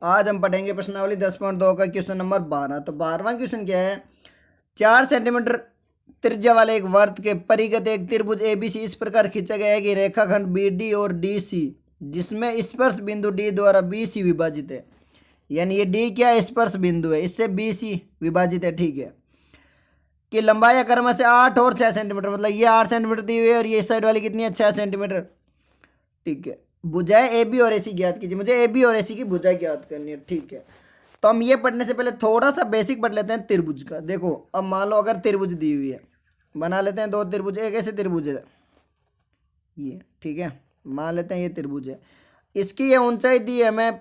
आज हम पढ़ेंगे प्रश्नावली 10.2 का क्वेश्चन नंबर 12। तो 12वां क्वेश्चन क्या है, 4 सेंटीमीटर त्रिज्या वाले एक वर्त के परिगत एक त्रिभुज एबीसी इस प्रकार खींचा गया है कि रेखाखंड बीडी और डीसी जिसमें स्पर्श बिंदु डी द्वारा बीसी विभाजित है। यानी ये डी क्या स्पर्श बिंदु है, इससे बीसी विभाजित है। ठीक है, कि लंबाई क्रम से 8 और 6 सेंटीमीटर, मतलब ये 8 सेंटीमीटर दी हुई है और ये इस साइड वाली कितनी है 6 सेंटीमीटर। ठीक है, भुजाएं ए बी और ए सी ज्ञात कीजिए। मुझे ए बी और ए सी की भुजाएं ज्ञात करनी है। ठीक है, तो हम ये पढ़ने से पहले थोड़ा सा बेसिक पढ़ लेते हैं त्रिभुज का। देखो अब मान लो अगर त्रिभुज दी हुई है, बना लेते हैं दो त्रिभुज। एक ऐसे त्रिभुज है ये, ठीक है, मान लेते हैं ये त्रिभुज है, इसकी ये ऊंचाई दी है हमें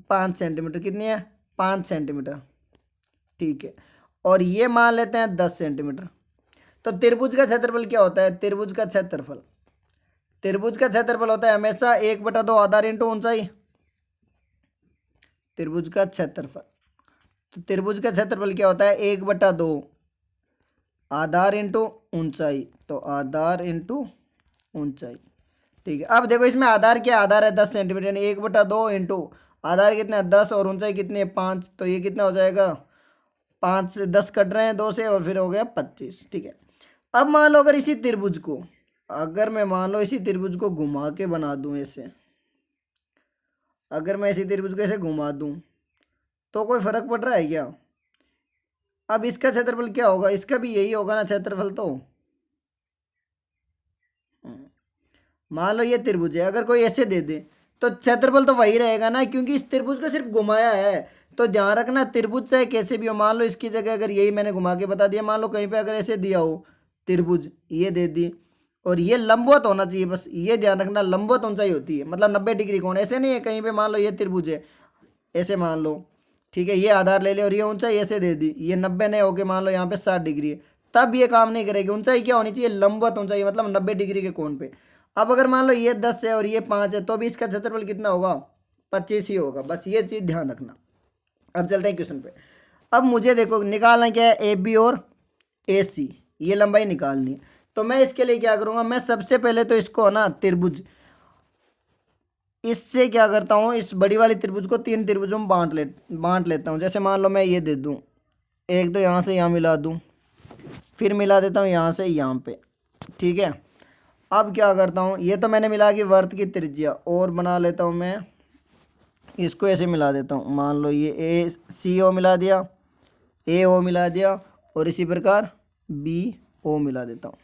5 सेंटीमीटर। कितनी है 5 सेंटीमीटर। ठीक है, और ये मान लेते हैं 10 सेंटीमीटर। तो त्रिभुज का क्षेत्रफल क्या होता है, त्रिभुज का क्षेत्रफल, त्रिभुज का क्षेत्रफल होता है हमेशा 1/2 आधार इंटू ऊंचाई। त्रिभुज का क्षेत्रफल, तो त्रिभुज का क्षेत्रफल क्या होता है 1/2 आधार इंटू ऊंचाई। तो आधार इंटू ऊंचाई। ठीक है, अब देखो इसमें आधार क्या, आधार है 10 सेंटीमीटर, यानी 1/2 इंटू आधार कितना है 10 और ऊंचाई कितनी है 5। तो ये कितना हो जाएगा 5 से 10 कट रहे हैं 2 से और फिर हो गया 25। ठीक है, अब मान लो अगर इसी त्रिभुज को, अगर मैं मान लो इसी त्रिभुज को घुमा के बना दूं ऐसे, अगर मैं इसी त्रिभुज को ऐसे घुमा दूं तो कोई फर्क पड़ रहा है क्या। अब इसका क्षेत्रफल क्या होगा, इसका भी यही होगा ना क्षेत्रफल। तो मान लो ये त्रिभुज है, अगर कोई ऐसे दे दे तो क्षेत्रफल तो वही रहेगा ना, क्योंकि इस त्रिभुज को सिर्फ घुमाया है। तो ध्यान रखना त्रिभुज चाहे कैसे भी हो, मान लो इसकी जगह अगर यही मैंने घुमा के बता दिया, मान लो कहीं पे अगर ऐसे दिया हो त्रिभुज ये दे दी और ये लंबवत होना चाहिए, बस ये ध्यान रखना लंबवत ऊंचाई होती है, मतलब 90 डिग्री कोण। ऐसे नहीं है कहीं पे मान लो ये त्रिभुज है ऐसे मान लो, ठीक है, ये आधार ले ले और ये ऊंचाई ऐसे दे दी, ये 90 नहीं होके मान लो यहाँ पे 60 डिग्री है, तब ये काम नहीं करेगी। ऊंचाई क्या होनी चाहिए लंबवत ऊंचाई, मतलब 90 डिग्री के कोण पे। अब अगर मान लो ये 10 है और ये 5 है तो भी इसका क्षेत्रफल कितना होगा 25 ही होगा, बस ये चीज़ ध्यान रखना। अब चलते हैं क्वेश्चन पे। अब मुझे देखो निकालना क्या है ए बी और ए सी, ये लंबाई निकालनी है। तो मैं इसके लिए क्या करूँगा, मैं सबसे पहले तो इसको ना त्रिभुज, इससे क्या करता हूँ इस बड़ी वाली त्रिभुज को 3 त्रिभुजों में बांट लेता हूँ। जैसे मान लो मैं ये दे दूँ, एक तो यहाँ से यहाँ मिला दूँ, फिर मिला देता हूँ यहाँ से यहाँ पे। ठीक है, अब क्या करता हूँ, ये तो मैंने मिला कि वर्त की त्रिज्या, और बना लेता हूँ मैं इसको ऐसे मिला देता हूँ। मान लो ये ए सी ओ मिला दिया, ए ओ मिला दिया, और इसी प्रकार बी ओ मिला देता हूँ,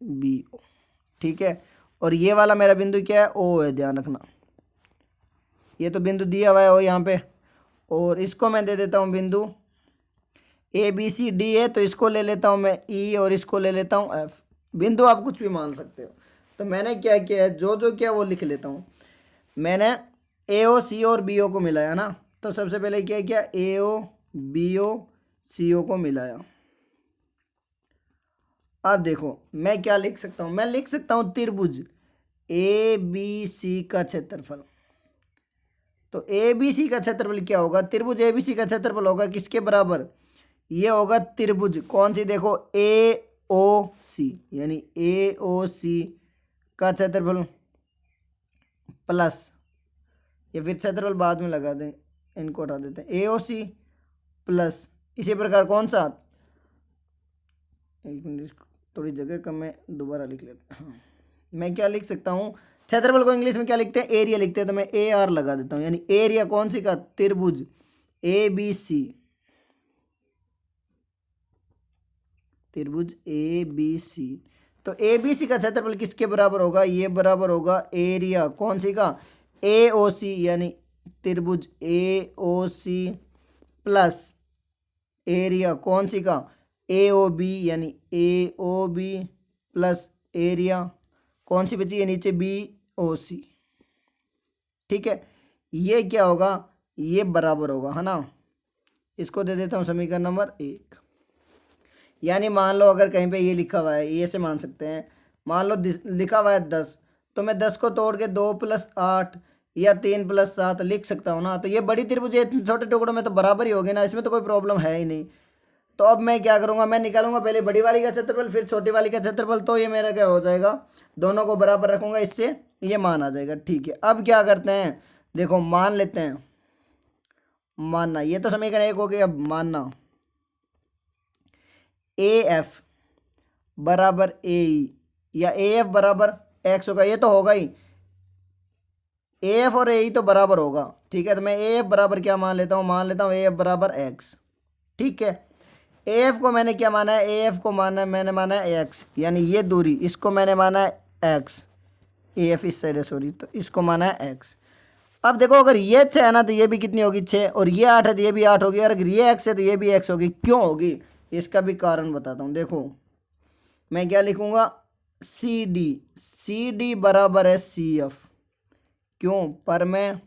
बी ओ। ठीक है, और ये वाला मेरा बिंदु क्या है ओ है, ध्यान रखना ये तो बिंदु दिया हुआ है ओ यहाँ पे, और इसको मैं दे देता हूँ बिंदु ए बी सी डी है, तो इसको ले लेता हूँ मैं ई और इसको ले लेता हूँ एफ। बिंदु आप कुछ भी मान सकते हो। तो मैंने क्या किया है, जो जो किया वो लिख लेता हूँ। मैंने ए ओ सी ओ और बी ओ को मिलाया ना, तो सबसे पहले क्या किया ए ओ बी ओ सी ओ को मिलाया। अब देखो मैं क्या लिख सकता हूँ, मैं लिख सकता हूँ त्रिभुज ए बी सी का क्षेत्रफल। तो ए बी सी का क्षेत्रफल क्या होगा, त्रिभुज ए बी सी का क्षेत्रफल होगा किसके बराबर, ये होगा त्रिभुज कौन सी, देखो ए ओ सी, यानी ए ओ सी का क्षेत्रफल प्लस, ये फिर क्षेत्रफल बाद में लगा दें, इनको हटा देते हैं, ए ओ सी प्लस इसी प्रकार कौन सा, एक मिनट थोड़ी जगह कम है दोबारा लिख लेता हूँ। हाँ, मैं क्या लिख सकता हूँ, क्षेत्रफल को इंग्लिश में क्या लिखते हैं एरिया लिखते हैं, तो मैं ए आर लगा देता हूँ, यानी एरिया कौन सी का त्रिभुज ए बी सी, त्रिभुज ए बी सी। तो ए बी सी का क्षेत्रफल किसके बराबर होगा, ये बराबर होगा एरिया कौन सी का ए ओ सी, यानी त्रिभुज ए ओ सी प्लस एरिया कौन सी का ए ओ बी, यानी ए ओ बी प्लस एरिया कौन सी बची है नीचे बी ओ सी। ठीक है, ये क्या होगा, ये बराबर होगा, है ना। इसको दे देता हूँ समीकरण नंबर 1। यानी मान लो अगर कहीं पे ये लिखा हुआ है, ये से मान सकते हैं, मान लो लिखा हुआ है 10, तो मैं 10 को तोड़ के 2 + 8 या 3 + 7 लिख सकता हूँ ना। तो ये बड़ी त्रिभुज है, छोटे टुकड़ों में तो बराबर ही होगी ना, इसमें तो कोई प्रॉब्लम है ही नहीं। तो अब मैं क्या करूँगा, मैं निकालूंगा पहले बड़ी वाली का क्षेत्रफल फिर छोटी वाली का क्षेत्रफल, तो ये मेरा क्या हो जाएगा, दोनों को बराबर रखूंगा, इससे ये मान आ जाएगा। ठीक है, अब क्या करते हैं, देखो मान लेते हैं, मानना, ये तो समीकरण एक हो गया। अब मानना ए एफ बराबर ए ई या ए एफ बराबर एक्स होगा, ये तो होगा ही, ए एफ और ए ई तो बराबर होगा। ठीक है, तो मैं ए एफ बराबर क्या मान लेता हूँ, मान लेता हूँ ए एफ बराबर एक्स। ठीक है, ए एफ को मैंने क्या माना है, ए एफ को माना है, मैंने माना है एक्स, यानी ये दूरी इसको मैंने माना है एक्स, ए एफ इस साइड है सॉरी, तो इसको माना है एक्स। अब देखो अगर ये 6 है ना तो ये भी कितनी होगी 6, और ये 8 है तो ये भी 8 होगी, और अगर ये एक्स है तो ये भी एक्स होगी। क्यों होगी, इसका भी कारण बताता हूँ। देखो मैं क्या लिखूंगा, सी डी बराबर है सी एफ। क्यों, पर में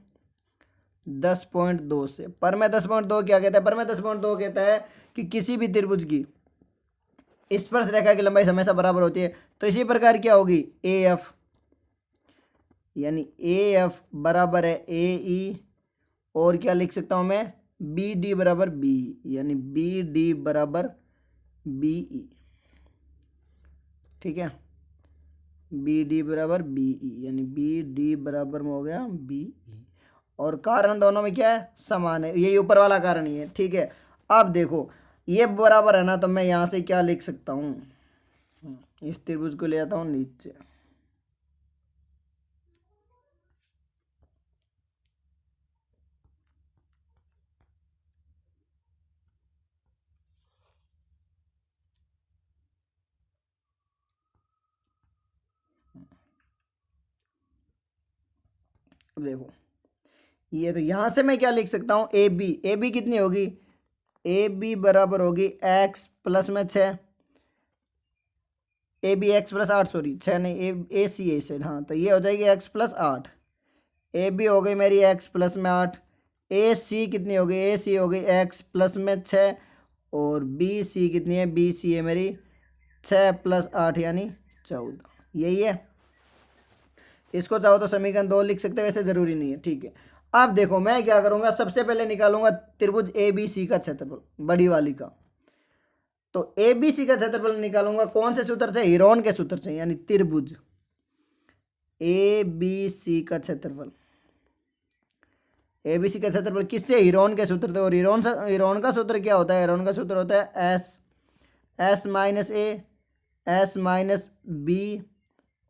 10.2 से, पर में 10.2 क्या कहता है, पर में 10.2 कहता है कि किसी भी त्रिभुज की स्पर्श रेखा की लंबाई हमेशा बराबर होती है। तो इसी प्रकार क्या होगी, ए एफ, यानी ए एफ बराबर है ए ई, और क्या लिख सकता हूं मैं, बी डी बराबर बी, यानी बी डी बराबर बी ई। ठीक है, बी डी बराबर बी ई, यानी बी डी बराबर में हो गया बी ई, और कारण दोनों में क्या है, समान है, यही ऊपर वाला कारण ही है। ठीक है, अब देखो ये बराबर है ना, तो मैं यहाँ से क्या लिख सकता हूँ, इस त्रिभुज को ले आता हूँ नीचे, देखो ये तो यहाँ से मैं क्या लिख सकता हूँ, ए बी कितनी होगी, ए बी बराबर होगी एक्स प्लस में 6, a b x plus 8, sorry 6 नहीं, ए सी ए साइड, हाँ तो ये हो जाएगी एक्स प्लस 8, ए बी हो गई मेरी एक्स प्लस में 8, ए सी कितनी हो गई, ए सी हो गई एक्स प्लस में 6, और बी सी कितनी है, बी सी है मेरी 6 प्लस 8 यानी 14, यही है। इसको चाहो तो समीकरण 2 लिख सकते हैं, वैसे जरूरी नहीं है। ठीक है, अब देखो मैं क्या करूंगा, सबसे पहले निकालूंगा त्रिभुज ए बी सी का क्षेत्रफल, बड़ी वाली का। तो ए बी सी का क्षेत्रफल निकालूंगा कौन से सूत्र से, हीरोन के सूत्र से, यानी त्रिभुज ए बी सी का क्षेत्रफल, ए बी सी का क्षेत्रफल किससे, हीरोन के सूत्र से। और हीरोन का सूत्र क्या होता है, हीरोन का सूत्र होता है एस, एस माइनस ए, एस माइनस बी,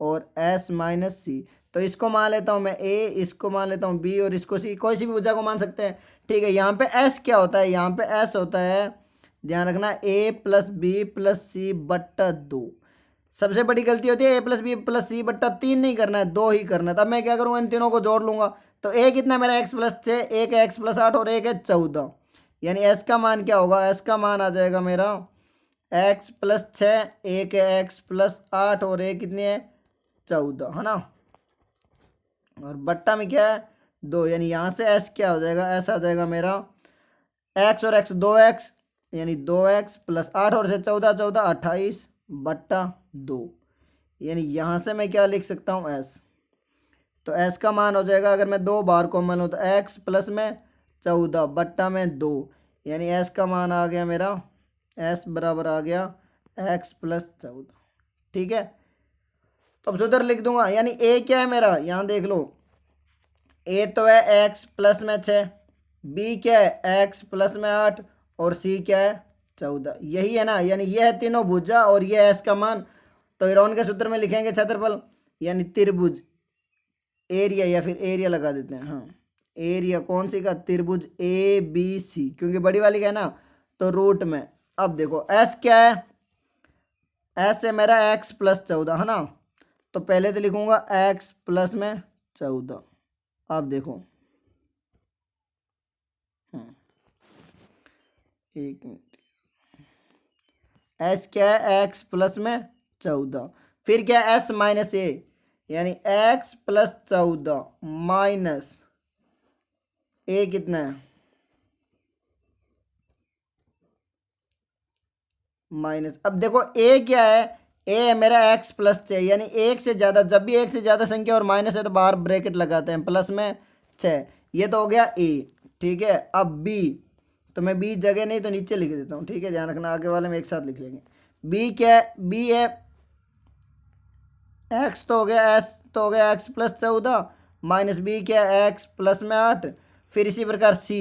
और एस माइनस सी। तो इसको मान लेता हूँ मैं ए, इसको मान लेता हूँ बी, और इसको सी, कोई सी भी भुजा को मान सकते हैं। ठीक है, यहाँ पे एस क्या होता है, यहाँ पे एस होता है, ध्यान रखना, ए प्लस बी प्लस सी बट्टा 2। सबसे बड़ी गलती होती है ए प्लस बी प्लस सी बट्टा 3 नहीं करना है, 2 ही करना है। तब मैं क्या करूँगा, इन तीनों को जोड़ लूंगा। तो ए कितना मेरा एक्स प्लस 6, एक है एक्स प्लस 8 और एक है 14, यानी एस का मान क्या होगा, एस का मान आ जाएगा मेरा एक्स प्लस 6, एक है एक्स प्लस 8 और एक कितनी है 14, है ना, और बट्टा में क्या है 2, यानी यहाँ से एस क्या हो जाएगा, एस आ जाएगा मेरा एक्स और एक्स 2x, यानी 2x प्लस 8 और से 14, 14 28 बट्टा 2, यानी यहाँ से मैं क्या लिख सकता हूँ एस। तो एस का मान हो जाएगा, अगर मैं 2 बार कॉमन लूँ तो एक्स प्लस में 14 बट्टा में 2, यानी एस का मान आ गया मेरा, एस बराबर आ गया एक्स प्लस 14। ठीक है, तो अब सूत्र लिख दूंगा, यानी ए क्या है मेरा, यहाँ देख लो, ए तो है एक्स प्लस में 6, बी क्या है एक्स प्लस में 8, और सी क्या है 14, यही है ना, यानी ये है तीनों भुजा और ये है एस का मान। तो हीरोन के सूत्र में लिखेंगे क्षेत्रफल, यानी त्रिभुज एरिया, या फिर एरिया लगा देते हैं, हाँ एरिया कौन सी का, त्रिभुज ए बी सी, क्योंकि बड़ी वाली का है ना, तो रूट में। अब देखो एस क्या है, एस है मेरा एक्स प्लस 14, है ना, तो पहले तो लिखूंगा एक्स प्लस में 14। अब देखो एक मिनट, एस क्या है एक्स प्लस में 14, फिर क्या है एस माइनस ए, यानी एक्स प्लस 14 माइनस ए कितना है माइनस। अब देखो ए क्या है, ए है मेरा एक्स प्लस 6, यानी एक से ज़्यादा, जब भी एक से ज़्यादा संख्या और माइनस है तो बाहर ब्रैकेट लगाते हैं, प्लस में 6, ये तो हो गया ए। ठीक है, अब बी, तो मैं बी जगह नहीं तो नीचे लिख देता हूँ। ठीक है, ध्यान रखना, आगे वाले में एक साथ लिख लेंगे। बी क्या है, बी है एक्स तो हो गया, एस तो हो गया एक्स प्लस 14 माइनस बी क्या है एक्स प्लस में 8, फिर इसी प्रकार सी,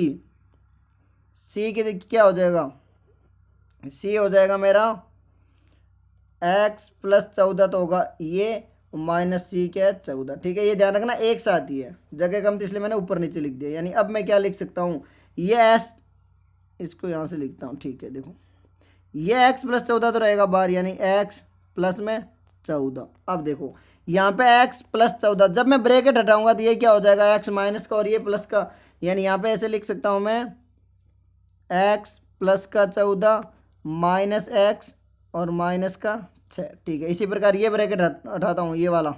सी की क्या हो जाएगा, सी हो जाएगा मेरा एक्स प्लस 14 तो होगा ये, माइनस सी क्या है 14। ठीक है, ये ध्यान रखना एक साथ ही है, जगह कम थी इसलिए मैंने ऊपर नीचे लिख दिया। यानी अब मैं क्या लिख सकता हूँ, ये एस, इसको यहाँ से लिखता हूँ। ठीक है, देखो ये एक्स प्लस 14 तो रहेगा बाहर, यानी एक्स प्लस में 14। अब देखो यहाँ पे एक्स प्लस 14, जब मैं ब्रैकेट हटाऊंगा तो ये क्या हो जाएगा, एक्स माइनस का और ये प्लस का। यानी यहाँ पे ऐसे लिख सकता हूँ मैं, एक्स प्लस का 14 माइनस एक्स और माइनस का 6। ठीक है, इसी प्रकार ये ब्रैकेट हटाता हूँ ये वाला,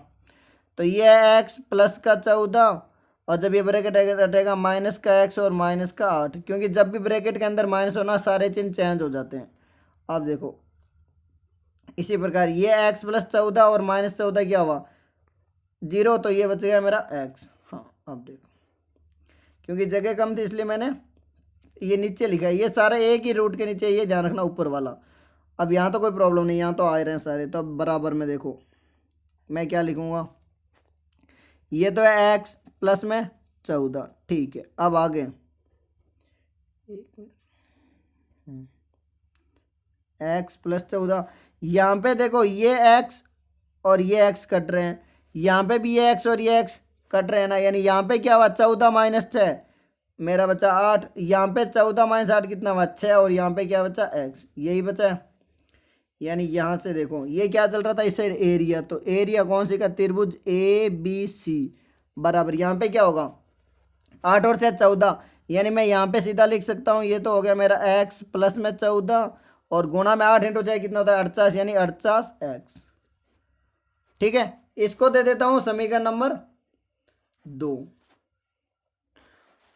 तो ये एक्स प्लस का 14 और जब ये ब्रैकेट हटेगा माइनस का एक्स और माइनस का 8, क्योंकि जब भी ब्रैकेट के अंदर माइनस होना सारे चिन्ह चेंज हो जाते हैं। अब देखो इसी प्रकार ये एक्स प्लस 14 और माइनस 14 क्या हुआ 0, तो ये बचेगा मेरा एक्स। हाँ अब देखो, क्योंकि जगह कम थी इसलिए मैंने ये नीचे लिखा है, ये सारे एक ही रूट के नीचे, ये ध्यान रखना ऊपर वाला। अब यहाँ तो कोई प्रॉब्लम नहीं, यहाँ तो आ रहे हैं सारे, तो अब बराबर में देखो मैं क्या लिखूँगा, ये तो है एक्स प्लस में 14। ठीक है, अब आगे एक्स प्लस 14, यहाँ पे देखो ये एक्स और ये एक्स कट रहे हैं, यहाँ पे भी ये एक्स और ये एक्स कट रहे हैं ना, यानी यहाँ पे क्या हुआ 14 माइनस 6 मेरा बचा 8, यहाँ पे 14 माइनस 8 कितना हुआ 6, और यहाँ पे क्या बचा एक्स, यही बचा है। यानी यहाँ से देखो ये क्या चल रहा था इस साइड एरिया, तो एरिया कौन सी का, त्रिभुज ए बी सी बराबर, यहाँ पे क्या होगा 8 और 6 14, यानी मैं यहाँ पे सीधा लिख सकता हूँ, ये तो हो गया मेरा एक्स प्लस में 14 और गुणा में 8 इंटू 6 कितना होता है 48, यानी 48 एक्स। ठीक है, इसको दे देता हूँ समीकरण नंबर 2,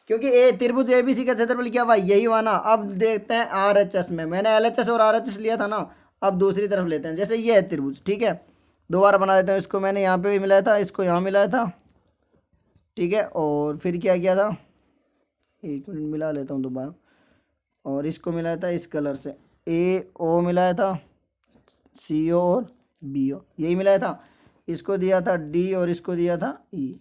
क्योंकि ए त्रिभुज एबीसी का क्षेत्रफल क्या हुआ यही हुआ ना। अब देखते हैं आरएचएस में, मैंने एलएचएस और आरएचएस लिया था ना, अब दूसरी तरफ लेते हैं। जैसे ये है त्रिभुज, ठीक है, दोबारा बना लेते हैं, इसको मैंने यहाँ पे भी मिलाया था, इसको यहाँ मिलाया था। ठीक है, और फिर क्या किया था, एक मिनट मिला लेता हूँ दोबारा, और इसको मिलाया था इस कलर से, ए ओ मिलाया था, सी ओ और बी ओ यही मिलाया था, इसको दिया था डी और इसको दिया था ई।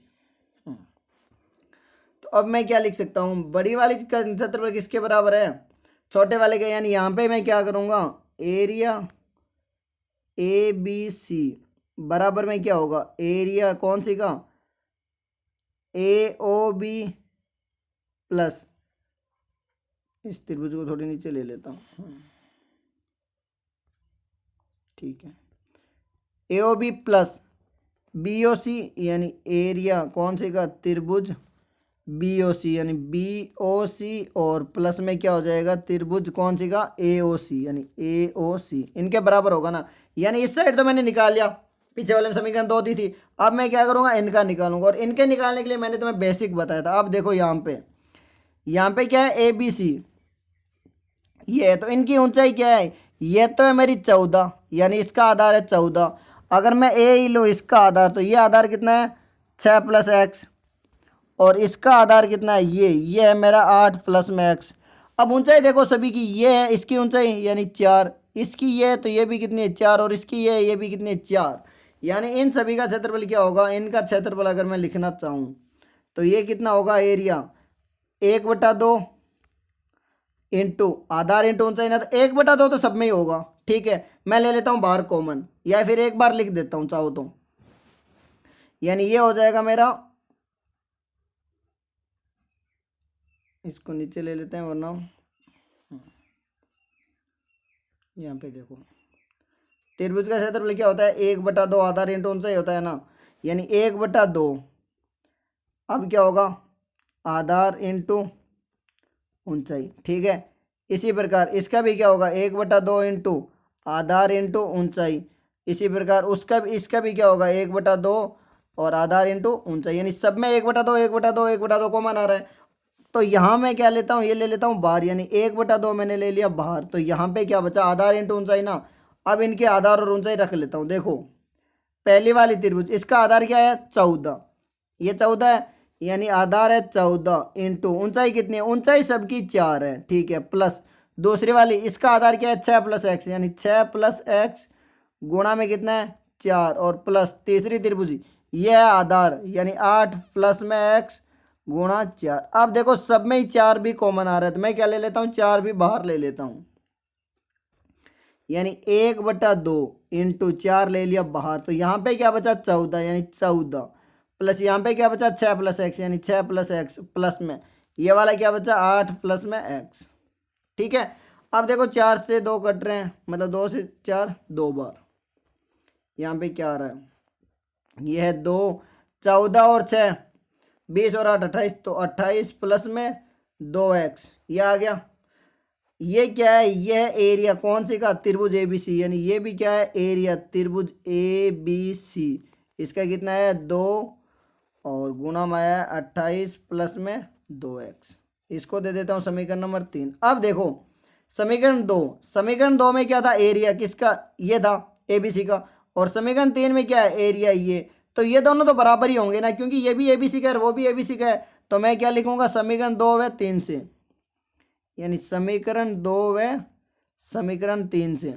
तो अब मैं क्या लिख सकता हूँ, बड़ी वाली का क्षेत्रफल किसके बराबर है, छोटे वाले का, यानी यहाँ पे मैं क्या करूँगा, एरिया ए बी सी बराबर में क्या होगा, एरिया कौन सी का, ए ओ बी प्लस, इस त्रिभुज को थोड़ी नीचे ले लेता हूँ। ठीक है, A O B plus B O C, यानी एरिया कौन सी का, त्रिभुज बी ओ सी, यानी बी ओ सी और प्लस में क्या हो जाएगा, त्रिभुज कौन सी का, ए ओ सी, यानी ए ओ सी इनके बराबर होगा ना। यानी इस साइड तो मैंने निकाल लिया, पीछे वाले में समीकरण 2 दी थी, अब मैं क्या करूँगा इनका निकालूंगा, और इनके निकालने के लिए मैंने तुम्हें बेसिक बताया था। अब देखो यहाँ पे क्या है, ए बी सी ये है, तो इनकी ऊंचाई क्या है, ये तो है मेरी 14, यानी इसका आधार है 14। अगर मैं ए ही लूँ इसका आधार, तो ये आधार कितना है 6 प्लस एक्स, और इसका आधार कितना है ये है मेरा 8 प्लस में एक्स। अब ऊंचाई देखो सभी की, ये है इसकी ऊंचाई यानी 4, इसकी ये है तो ये भी कितनी है 4, और इसकी ये भी कितनी है 4, यानी इन सभी का क्षेत्रफल क्या होगा, इनका क्षेत्रफल अगर मैं लिखना चाहूँ तो ये कितना होगा, एरिया 1/2 इंटू आधार इंटू ऊंचाई ना, तो 1/2 तो सब में ही होगा। ठीक है, मैं ले लेता हूँ बाहर कॉमन, या फिर एक बार लिख देता हूँ चाहो तो, यानी ये हो जाएगा मेरा, इसको नीचे ले लेते हैं वरना यहाँ पे देखो त्रिभुज का क्षेत्रफल क्या होता है 1/2 आधार इंटू ऊंचाई होता है ना, यानी 1/2 अब क्या होगा आधार इंटू ऊंचाई। ठीक है, इसी प्रकार इसका भी क्या होगा 1/2 इंटू आधार इंटू ऊंचाई, इसी प्रकार इसका भी क्या होगा 1/2 और आधार इंटू ऊंचाई, यानी सब में 1/2 1/2 1/2 कॉमन आ रहा है। तो यहाँ मैं क्या लेता हूँ, ये ले लेता हूँ बाहर, यानी 1/2 मैंने ले लिया बाहर, तो यहाँ पे क्या बचा आधार इंटू ऊंचाई ना। अब इनके आधार और ऊंचाई रख लेता हूँ। देखो पहली वाली त्रिभुज इसका आधार क्या है 14, ये 14 है, यानी आधार है 14 इंटू ऊंचाई कितनी है, ऊंचाई सबकी 4 है। ठीक है, प्लस दूसरी वाली इसका आधार क्या है 6 प्लस एक्स, यानी 6 प्लस एक्स गुणा में कितना है 4, और प्लस तीसरी त्रिभुज ये है आधार, यानी 8 प्लस में एक्स गुणा 4। अब देखो सब में ही 4 भी कॉमन आ रहा है तो मैं क्या ले लेता हूँ, 4 भी बाहर ले लेता हूँ, यानी 1/2 इंटू 4 ले लिया बाहर, तो यहाँ पे क्या बचा 14, यानी 14 प्लस यहाँ पे क्या बचा 6 + x, यानी 6 + x प्लस में ये वाला क्या बचा 8 प्लस में x। ठीक है, अब देखो 4 से 2 कट रहे हैं, मतलब 2 से 4 2 बार, यहाँ पे क्या आ रहा है, ये है 2, 14 और 6 20 और 8 28, तो 28 प्लस में 2x ये आ गया। ये क्या है, ये है एरिया कौन सी का, त्रिभुज ABC, यानी ये भी क्या है एरिया त्रिभुज ABC, इसका कितना है 2 और गुणा में आया 28 प्लस में 2x, इसको दे देता हूँ समीकरण नंबर 3। अब देखो समीकरण 2 में क्या था, एरिया किसका, ये था ABC का, और समीकरण 3 में क्या है एरिया ये, तो ये दोनों तो बराबर ही होंगे ना, क्योंकि ये भी ABC का है वो भी ABC का है, तो मैं क्या लिखूंगा समीकरण 2 व 3 से, यानी समीकरण 2 व समीकरण 3 से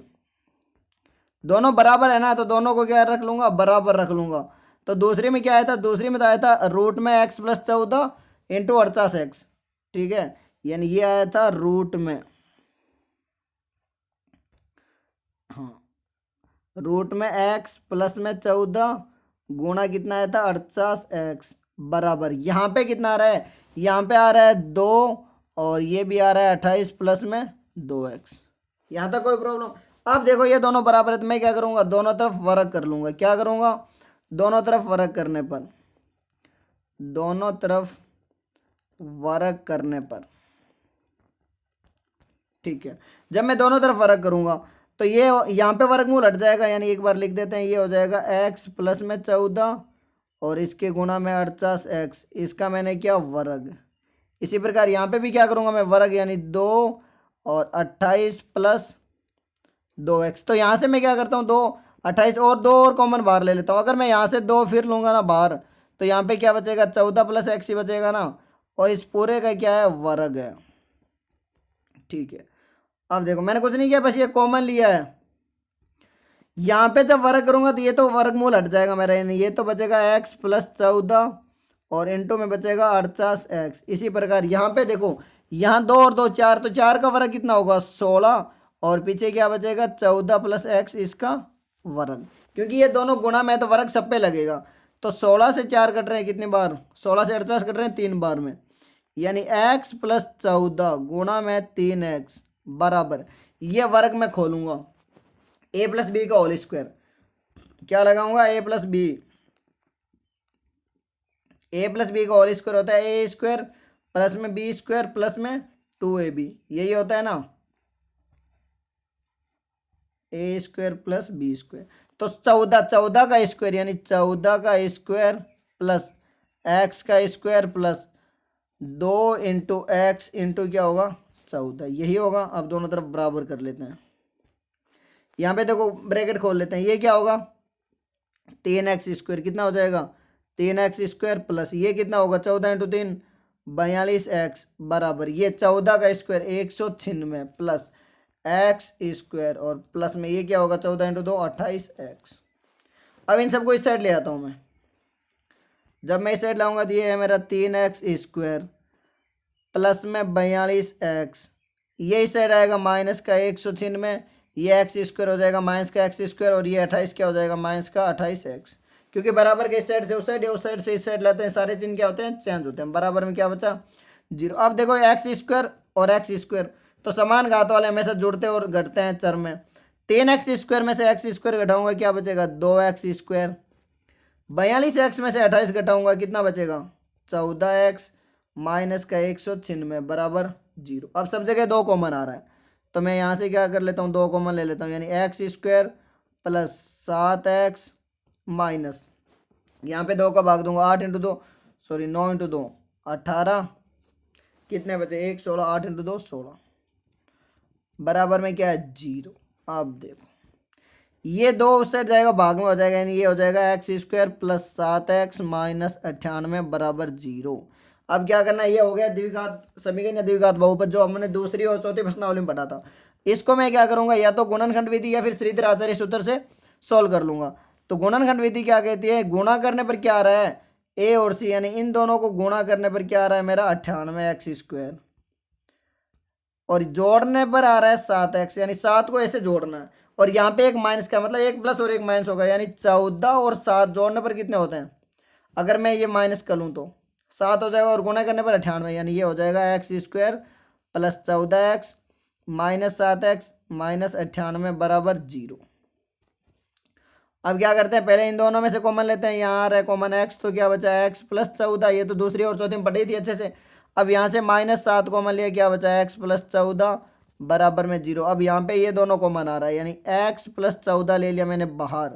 दोनों बराबर है ना, तो दोनों को क्या रख लूंगा बराबर रख लूंगा। तो दूसरे में क्या आया था, दूसरे में तो आया था रूट में x + 14 इंटू 48x, ठीक है, यानी ये आया था रूट में, हाँ रूट में x प्लस में 14 गुणा कितना आया था 48x बराबर, यहाँ पे कितना आ रहा है, यहाँ पे आ रहा है 2 और ये भी आ रहा है 28 प्लस में 2x, यहाँ तक कोई प्रॉब्लम। अब देखो ये दोनों बराबर है तो मैं क्या करूँगा, दोनों तरफ वर्ग कर लूँगा, क्या करूँगा, दोनों तरफ वर्ग करने पर, दोनों तरफ वर्ग करने पर, ठीक है, जब मैं दोनों तरफ वर्ग करूँगा तो ये यहाँ पे वर्गमूल हट जाएगा, यानी एक बार लिख देते हैं, ये हो जाएगा x प्लस में 14 और इसके गुणा में 48x, इसका मैंने क्या वर्ग। इसी प्रकार यहाँ पे भी क्या करूँगा मैं वर्ग, यानी 2 और 28 प्लस 2x, तो यहाँ से मैं क्या करता हूँ 2 28 और 2 और कॉमन बाहर ले लेता हूँ, अगर मैं यहाँ से 2 फिर लूँगा ना बाहर तो यहाँ पे क्या बचेगा 14 प्लस x ही बचेगा ना, और इस पूरे का क्या है वर्ग है। ठीक है, अब देखो मैंने कुछ नहीं किया, बस ये कॉमन लिया है, यहाँ पे जब वर्ग करूंगा तो ये तो वर्गमूल हट जाएगा मेरा, यानी ये तो बचेगा x प्लस 14 और इंटू में बचेगा 48x। इसी प्रकार यहाँ पे देखो, यहाँ 2 और 2 4, तो 4 का वर्ग कितना होगा 16 और पीछे क्या बचेगा 14 प्लस x इसका वर्ग, क्योंकि ये दोनों गुणा में तो वर्ग सब पे लगेगा, तो 16 से 4 कट रहे हैं कितनी बार, 16 से 48 कट रहे हैं 3 बार में, यानी x प्लस 14 गुणा में 3x बराबर, ये वर्ग मैं खोलूंगा a प्लस बी का होल स्क्वायर, क्या लगाऊंगा a plus b, a plus b का होल स्क्वायर होता है a स्क्वायर प्लस में b स्क्वायर प्लस में 2ab, यही होता है ना a square plus b square, तो 14 का स्क्वायर, यानी 14 का स्क्वायर प्लस x का square plus 2 into x into क्या होगा 14, यही होगा। अब दोनों तरफ बराबर कर लेते हैं, यहाँ पे देखो ब्रैकेट खोल लेते हैं, ये क्या होगा 3x स्क्वायर, कितना हो जाएगा 3x स्क्वायर प्लस ये कितना होगा 14 इंटू 3 42x बराबर, ये 14 का स्क्वायर 196 प्लस x स्क्वायर और प्लस में ये क्या होगा 14 इंटू 2 28x। अब इन सबको इस साइड ले आता हूँ मैं, जब मैं इस साइड लाऊंगा तो ये है मेरा 3x स्क्वायर प्लस में 42x, ये इस साइड आएगा माइनस का 196, ये एक्स स्क्वायर हो जाएगा माइनस का एक्स स्क्वायर और ये 28 क्या हो जाएगा माइनस का 28x, क्योंकि बराबर के इस साइड से उस साइड या उस साइड से इस साइड लाते हैं, सारे चिन्ह क्या होते हैं चेंज होते हैं। बराबर में क्या बचा 0। अब देखो एक्स स्क्वायर और एक्स स्क्वायर तो समान घात वाले हमेशा जुड़ते और घटते हैं चर में, 3x स्क्वायर में से एक्स स्क्वायर घटाऊंगा क्या बचेगा 2x स्क्वायर, 42x में से 28 घटाऊंगा कितना बचेगा 14x माइनस का 196 बराबर 0। अब सब जगह 2 कॉमन आ रहा है तो मैं यहाँ से क्या कर लेता हूँ 2 कॉमन ले लेता हूँ, यानी x square plus 7x minus यहाँ पे 2 का भाग दूंगा 8 इंटू 2 सॉरी 9 इंटू 2 18, कितने बचे 1 16, 8 इंटू 2 16 बराबर में क्या है 0। अब देखो ये 2 उस साइड जाएगा भाग में हो जाएगा, यानी ये हो जाएगा x square plus 7x minus 98 बराबर 0। अब क्या करना है, ये हो गया द्विघात समीकरण या द्विघात बहुपद जो हमने दूसरी और चौथी प्रश्नावली में पढ़ा था। इसको मैं क्या करूंगा या तो गुणनखंड विधि या फिर श्रीधर आचार्य सूत्र से सोल्व कर लूंगा। तो गुणनखंड विधि क्या कहती है, गुणा करने पर क्या आ रहा है ए और सी, यानी इन दोनों को गुणा करने पर क्या आ रहा है मेरा 98x², और जोड़ने पर आ रहा है 7x, यानी 7 को ऐसे जोड़ना है, और यहाँ पे एक माइनस का मतलब एक प्लस और एक माइनस होगा, यानी 14 और 7 जोड़ने पर कितने होते हैं, अगर मैं ये माइनस कर लूँ तो 7 हो जाएगा, और गुणा करने पर 98, यानी ये हो जाएगा x² plus 14x minus 7x minus 98 बराबर 0। अब क्या करते हैं, पहले इन दोनों में से कॉमन लेते हैं, यहाँ आ रहा है कॉमन x, तो क्या बचा है x प्लस 14, ये तो दूसरी और चौथी में पढ़ी थी अच्छे से। अब यहाँ से -7 कॉमन लिया, क्या बचा है x प्लस 14 बराबर में 0। अब यहाँ पे ये दोनों कॉमन आ रहा है, यानी x प्लस 14 ले लिया मैंने बाहर,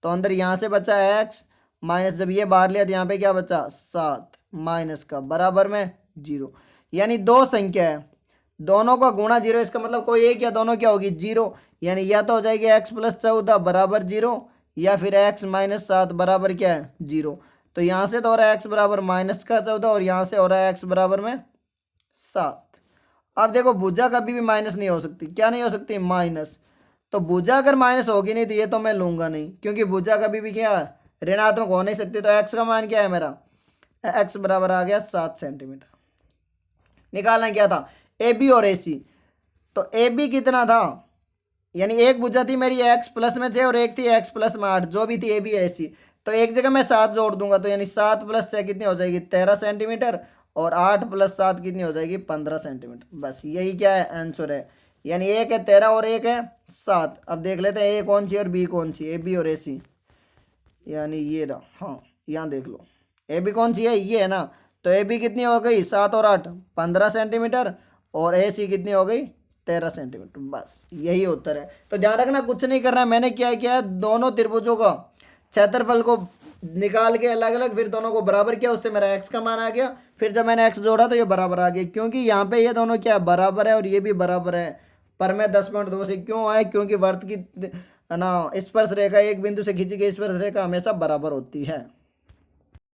तो अंदर यहाँ से बचा x माइनस, जब ये बाहर लिया तो यहाँ पे क्या बचा 7 माइनस का बराबर में 0। यानी दो संख्या है, दोनों का गुणा 0, इसका मतलब कोई एक या दोनों क्या होगी 0, यानी या तो हो जाएगी x प्लस 14 बराबर 0, या फिर x माइनस 7 बराबर क्या है 0। तो यहाँ से तो हो रहा है x बराबर -14, और यहाँ से हो रहा है x बराबर में 7। अब देखो भुजा कभी भी माइनस नहीं हो सकती, क्या नहीं हो सकती, माइनस। तो भुजा अगर माइनस होगी नहीं तो ये तो मैं लूंगा नहीं, क्योंकि भुजा कभी भी क्या ऋणात्मक हो नहीं सकती। तो x का मान क्या है मेरा, x बराबर आ गया 7 सेंटीमीटर। निकालना क्या था, ए बी और ए सी। तो ए बी कितना था, यानी एक भुजा थी मेरी x प्लस में 6 और एक थी x प्लस में 8, जो भी थी ए बी ए सी। तो एक जगह मैं 7 जोड़ दूंगा, तो यानी 7 प्लस 6 कितनी हो जाएगी 13 सेंटीमीटर, और 8 प्लस 7 कितनी हो जाएगी 15 सेंटीमीटर। बस यही क्या है आंसर है, यानी एक है 13 और एक है 7। अब देख लेते हैं ए कौन सी और बी कौन सी, ए बी और ए सी, यानी ये रहा, हाँ यहाँ देख लो ए बी कौन सी है, ये है ना। तो ए बी कितनी हो गई 7 और 8 15 सेंटीमीटर, और ए सी कितनी हो गई 13 सेंटीमीटर। बस यही उत्तर है। तो ध्यान रखना कुछ नहीं करना है, मैंने क्या किया है, दोनों त्रिभुजों का क्षेत्रफल को निकाल के अलग अलग फिर दोनों को बराबर किया, उससे मेरा x का मान आ गया। फिर जब मैंने x जोड़ा तो ये बराबर आ गया, क्योंकि यहाँ पे ये दोनों क्या बराबर है और ये भी बराबर है। पर मैं 10.2 से क्यों आए, क्योंकि वर्त की ना स्पर्श रेखा एक बिंदु से खींची गई स्पर्श रेखा हमेशा बराबर होती है।